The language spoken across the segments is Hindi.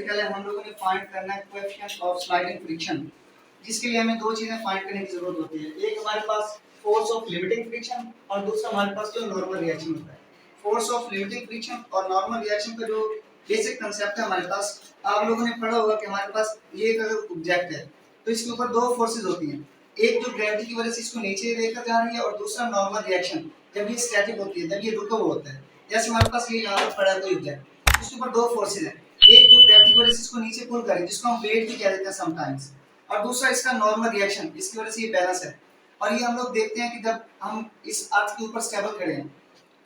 पहले हम लोगों ने फाइंड करना है कोएफिशिएंट ऑफ स्लाइडिंग फ्रिक्शन, जिसके लिए हमें दो चीजें फाइंड करने की जरूरत होती है। एक हमारे पास फोर्स ऑफ लिमिटिंग फ्रिक्शन और दूसरा हमारे पास जो नॉर्मल रिएक्शन होता है। फोर्स ऑफ लिमिटिंग फ्रिक्शन और नॉर्मल रिएक्शन का जो बेसिक कांसेप्ट है हमारे पास, आप लोगों ने पढ़ा होगा कि हमारे पास ये एक अगर ऑब्जेक्ट है तो इसके ऊपर दो फोर्सेज होती हैं। एक जो ग्रेविटी की वजह से इसको नीचे लेकर जा रही है और दूसरा नॉर्मल रिएक्शन जब ये स्टैटिक होती है, जब ये रुका हुआ होता है। जैसे हमारे पास ये यहाँ पर पड़ा है कोई ऑब्जेक्ट, इसके ऊपर दो फोर्सेज हैं। एक जो ग्रेविटी की वजह से इसको नीचे पुल करे जिसको हम वेट भी कह देते हैं समटाइम्स, और दूसरा इसका नॉर्मल रिएक्शन, इसकी वजह से ये बैलेंस है। और ये हम लोग देखते हैं कि जब हम इस अर्थ के ऊपर स्टेबल खड़े हैं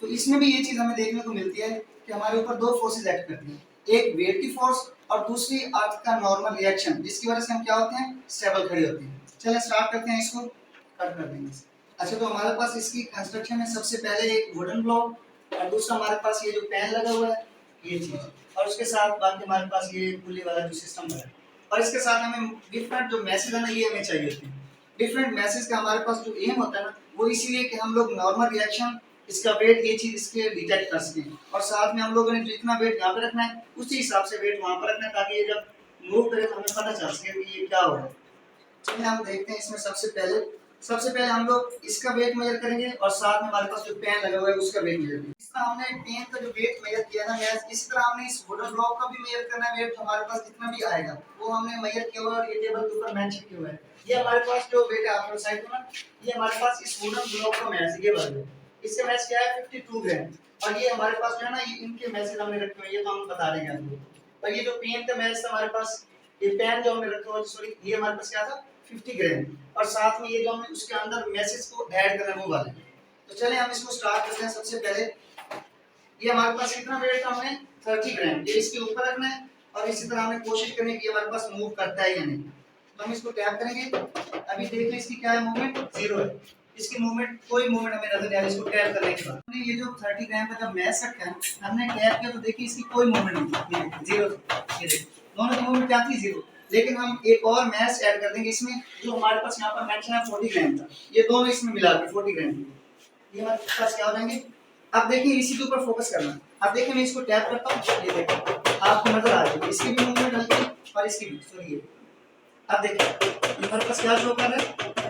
तो इसमें भी ये चीज हमें देखने को मिलती है कि हमारे ऊपर दो फोर्सेज एक्ट करती हैं, एक वेट की फोर्स और दूसरी अर्थ का नॉर्मल रिएक्शन, जिसकी वजह से हम क्या होते हैं, स्टेबल खड़े होते हैं। चलिए स्टार्ट करते हैं, इसको कट कर देंगे। अच्छा, तो हमारे पास इसकी कंस्ट्रक्शन में सबसे पहले एक वुडन ब्लॉक और दूसरा हमारे पास ये जो पैन लगा हुआ है ये चीज, और उसके साथ बाकी हमारे पास ये पुल्ली वाला जो सिस्टम है, और इसके साथ हमें डिफरेंट जो मैसेज है ना ये हमें चाहिए होते हैं। डिफरेंट मैसेज का हमारे पास जो एम होता है ना वो इसीलिए कि हम लोग नॉर्मल रिएक्शन, इसका वेट, ये चीज इसके डिटेक्ट कर सकें, और साथ में हम लोगों ने जितना वेट यहाँ पे रखना है उसी हिसाब से वेट वहाँ पर रखना है, ताकि ये जब मूव करे तो हमें पता चल सके कि ये क्या हो रहा है। चलिए हम देखते हैं इसमें सबसे पहले हम लोग इसका वेट मेजर करेंगे और साथ में हमारे पास जो पेन लगा हुआ है उसका वेट मेजर करेंगे। इस तरह हमने पेन का जो वेट मेजर किया ना, इस तरह हमने इस वुडन ब्लॉक का भी मेजर करना है। वेट हमारे पास जितना भी आएगा वो हमने मेजर किया हुआ है और ये टेबल के ऊपर मेंशन किया हुआ है। ये हमारे पास जो वेट है आप लोग साइड में, ये हमारे पास इस वुडन ब्लॉक का मैस, ये वाला इसका मैस क्या है 52 ग्राम, और ये हमारे पास जो है ना ये इनके मैसेज हमने रखे हुए हैं, ये तो हम बता देंगे आपको। और ये जो पेन का मैस था हमारे पास, ये पेन जो हमने रखा हुआ, सॉरी, ये हमारे पास क्या था 50 ग्राम, और साथ में ये जो हमने उसके अंदर मैसेज को ऐड करना वो वाले। तो चले हम इसको स्टार्ट करते हैं। सबसे पहले ये हमारे पास कितना वेट था, हमने 30 ग्राम, ये इसके ऊपर रखना है, और इसी तरह हमें कोशिश करनी है कि हमारे पास मूव करता है या नहीं। तो हम इसको टैप करेंगे, अभी देख लें इसकी क्या है, मूवमेंट जीरो है, इसकी मूवमेंट कोई मूवमेंट हमें नजर नहीं आ रही। इसको टैप करने के बाद हमने ये जो 30 ग्राम का जब मैस रखा है हमने टैप किया तो देखिए इसकी कोई मूवमेंट नहीं है, जीरो। ये देखिए दोनों की मूवमेंट क्या थी, जीरो। लेकिन हम एक और मैस ऐड कर देंगे इसमें, जो हमारे पास यहाँ पर मेंशन है 40 ग्राम था, ये दोनों इसमें मिला के 40 ग्राम, ये हमारे पास क्या हो जाएंगे। अब देखिए इसी के ऊपर फोकस करना। अब देखिए मैं इसको टैप करता हूँ, ये देखिए आपको नजर आ रही है इसकी भी मूवमेंट हल्की और इसकी भी, सॉरी। अब देखिए ये हमारे पास क्या शो कर रहा है,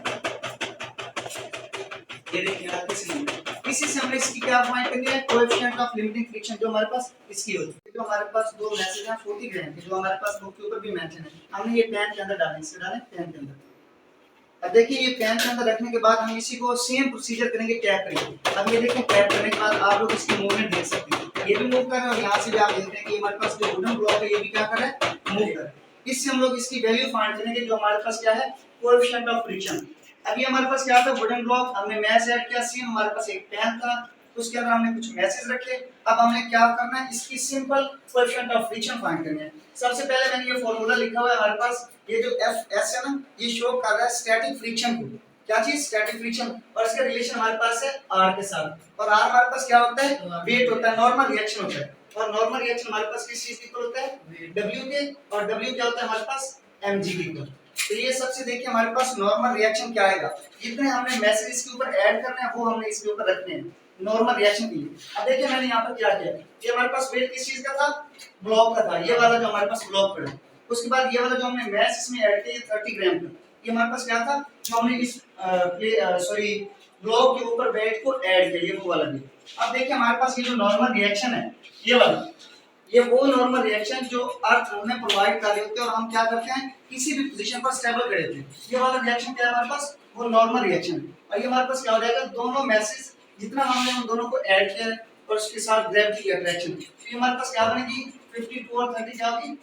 ये देखिए आप इसी से हमने इसकी क्या फाइंड करनी है, कोएफिशिएंट ऑफ लिमिटिंग फ्रिक्शन जो हमारे पास इसकी होती है। तो हमारे पास दो मैसेज हैं 40 ग्राम के, जो हमारे पास बुक के ऊपर भी मेंशन है, हमने ये पेन के अंदर डालें, इसके डालें पेन के अंदर। अब देखिए ये पेन के अंदर रखने के बाद हम इसी को सेम प्रोसीजर करेंगे, टैप करेंगे। अब ये देखिए टैप करने के बाद आप लोग इसकी मूवमेंट देख सकते हैं, ये भी मूव कर रहा है और यहाँ से भी आप देख रहे हैं कि हमारे पास जो वुडन ब्लॉक है ये भी क्या कर रहा है, मूव कर रहा है। इससे हम लोग इसकी वैल्यू फाइंड करेंगे जो हमारे पास क्या है, कोएफिशिएंट ऑफ फ्रिक्शन। अभी हमारे पास क्या था, वुडन ब्लॉक, हमने मैस ऐड किया, सेम हमारे पास एक पेन था, उसके अंदर हमने कुछ मैसेज रखे। अब हमने क्या करना है, इसकी simple coefficient of friction find करनी है। सबसे पहले मैंने ये फार्मूला लिखा हुआ है हमारे पास, ये जो एफ एस है ना ये शो कर रहा है स्टैटिक फ्रिक्शन को, क्या चीज, स्टैटिक फ्रिक्शन, और इसका रिलेशन हमारे पास है आर के साथ, और आर हमारे पास क्या होता है, वेट होता है, नॉर्मल रिएक्शन होता है, और नॉर्मल रिएक्शन हमारे पास किस चीज इक्वल होता है, डब्ल्यू के, और डब्ल्यू क्या होता है हमारे पास, mg के इक्वल। तो ये सबसे देखिए हमारे पास नॉर्मल रिएक्शन क्या आएगा, जितने हमने मैसेज इसके ऊपर ऐड करने हैं वो हमने इसके ऊपर रखने हैं नॉर्मल रिएक्शन के लिए। अब देखिए मैंने यहाँ पर क्या किया, ये हमारे पास वेट किस चीज का था, ब्लॉक का था, ये वाला जो हमारे पास ब्लॉक पड़ा। उसके बाद ये वाला जो हमने मैस इसमें ऐड किया 30 ग्राम का, ये हमारे पास क्या था, जो हमने इस सॉरी ब्लॉक के ऊपर वेट को ऐड किया, ये वो वाला भी। अब देखिए हमारे पास ये जो नॉर्मल रिएक्शन है ये वाला, ये वो नॉर्मल रिएक्शन जो अर्थ हमें प्रोवाइड कर रही होती है, और हम क्या करते हैं किसी भी पोजीशन पर स्टेबल खड़े होते हैं। ये वाला रिएक्शन क्या है हमारे पास, वो नॉर्मल रिएक्शन है। और ये हमारे पास क्या हो जाएगा, दोनों मैसेज जितना हमने उन दोनों को ऐड किया और उसके साथ ग्रेविटी की अट्रैक्शन, तो ये हमारे पास क्या बनेगी 52 और 30 क्या होगी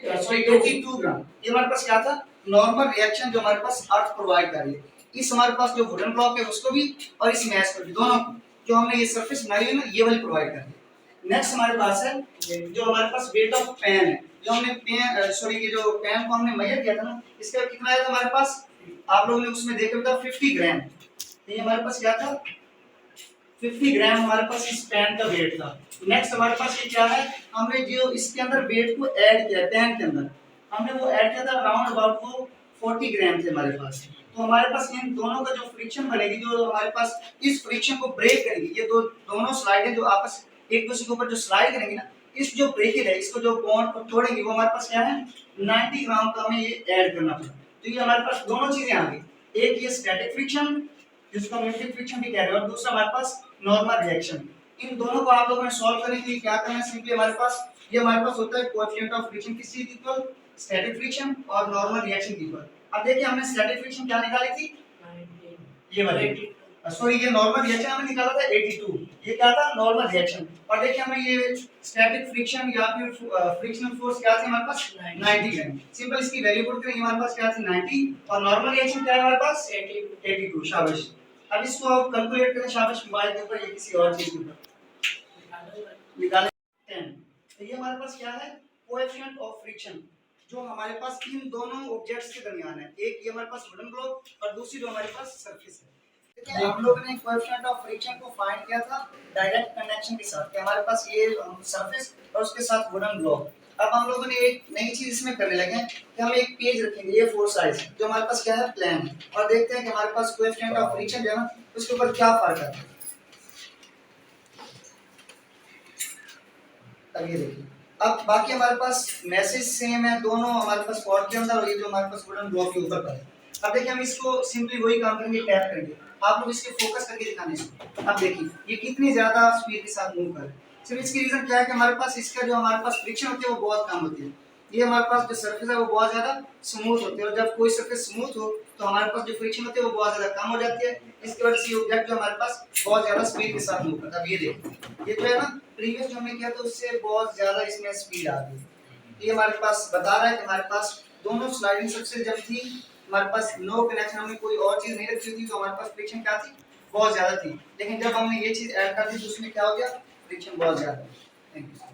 82 ग्राम। ये हमारे पास क्या था, नॉर्मल रिएक्शन जो हमारे पास अर्थ प्रोवाइड कर रही है। इस हमारे पास जो वुडन ब्लॉक है उसको भी और इस मैस को भी, दोनों को जो हमने ये सरफेस बनाई है ना ये वाली प्रोवाइड कर रही है। नेक्स्ट हमारे पास है जो हमारे पास वेट ऑफ पेन है, जो हमने पेन सॉरी ये जो पेन को हमने मेजर किया था ना, इसका कितना आया था हमारे पास, आप लोगों ने उसमें देखा था 50 ग्राम। तो ये हमारे पास क्या था 50 ग्राम हमारे पास इस पेन का वेट था। नेक्स्ट हमारे पास ये क्या है, हमने जो इसके अंदर वेट को ऐड किया पेन के अंदर, हमने वो ऐड किया था अराउंड अबाउट वो 40 ग्राम थे हमारे पास। तो हमारे पास इन दोनों का जो फ्रिक्शन बनेगी, जो हमारे पास इस फ्रिक्शन को ब्रेक करेगी, ये दोनों स्लाइडें जो आपस एक दूसरे के ऊपर जो स्लाइड करेंगी ना, इस जो ब्रेकेट है, इसको जो बॉन्ड को तोड़ेंगे वो हमारे पास क्या है 90 ग्राम का हमें ये ऐड करना पड़ेगा। तो ये हमारे पास दोनों चीजें आ गई, एक ये स्टैटिक फ्रिक्शन जिसको हम इलेक्ट्रिक फ्रिक्शन भी कह रहे हैं, और दूसरा हमारे पास नॉर्मल रिएक्शन। इन दोनों को आप लोगों ने सॉल्व करने के लिए क्या करना है, सिंपली हमारे पास ये हमारे पास होता है कोएफिशिएंट ऑफ फ्रिक्शन किसकी इक्वल स्टैटिक फ्रिक्शन और नॉर्मल रिएक्शन की इक्वल। अब देखिए हमने स्टैटिक फ्रिक्शन क्या निकाली थी, ये वाली, सॉरी ये नॉर्मल रिएक्शन हमने निकाला था 82, ये क्या था नॉर्मल रिएक्शन। और देखिए हमें ये स्टैटिक फ्रिक्शन या फिर फ्रिक्शनल फोर्स क्या थी हमारे पास 90 ग्राम। सिंपल इसकी वैल्यू पुट करेंगे, हमारे पास क्या थी 90 और नॉर्मल रिएक्शन क्या है हमारे पास 82। शाबाश। अब इसको आप कैलकुलेट करें शाबाश मोबाइल के ऊपर या किसी और चीज के ऊपर निकालें 10। तो ये हमारे पास क्या है कोएफिशिएंट ऑफ फ्रिक्शन जो हमारे पास इन दोनों ऑब्जेक्ट्स के दरमियान है, एक ये हमारे पास वुडन ब्लॉक और दूसरी जो हमारे पास सरफेस है। देखिए हम लोगों ने कोएफिशिएंट ऑफ फ्रिक्शन को फाइंड किया था डायरेक्ट कनेक्शन के साथ कि हमारे पास ये सरफेस और उसके साथ वुडन ब्लॉक। अब हम लोगों ने एक नई चीज इसमें करने लगे हैं कि हम एक पेज रखेंगे ये 4 साइज जो हमारे पास क्या है प्लान है, और देखते हैं कि हमारे पास कोएफिशिएंट ऑफ फ्रिक्शन जो है ना उसके ऊपर क्या फर्क है। अब ये देखिए, अब बाकी हमारे पास मैसेज सेम है दोनों हमारे पास पॉट के अंदर और ये जो हमारे पास वुडन ब्लॉक के ऊपर है। अब देखिए हम इसको सिंपली वही काम करेंगे, टैप करेंगे, आप लोग इसके फोकस करके दिखाने इसको। अब देखिए ये कितनी ज्यादा स्पीड के साथ मूव कर रहा है। सिर्फ इसकी रीजन क्या है कि हमारे पास इसका जो हमारे पास फ्रिक्शन होती है वो बहुत कम होती है, ये हमारे पास जो सरफेस है वो बहुत ज्यादा स्मूथ होती है, और जब कोई सरफेस स्मूथ हो तो हमारे पास जो फ्रिक्शन होती है वो बहुत ज्यादा कम हो जाती है। इसकी वजह से ये ऑब्जेक्ट जो हमारे पास बहुत ज्यादा स्पीड के साथ मूव करता है। अब ये देखो ये जो है ना प्रीवियस जो हमने किया था उससे बहुत ज्यादा इसमें स्पीड आ गई। ये हमारे पास बता रहा है कि हमारे पास दोनों स्लाइडिंग सरफेस जब थी हमारे पास नो कनेक्शन, हमने कोई और चीज नहीं रखी थी तो हमारे पास फ्रिक्शन क्या थी बहुत ज्यादा थी, लेकिन जब हमने ये चीज ऐड कर दी तो उसमें क्या हो गया फ्रिक्शन बहुत ज्यादा। Thank you.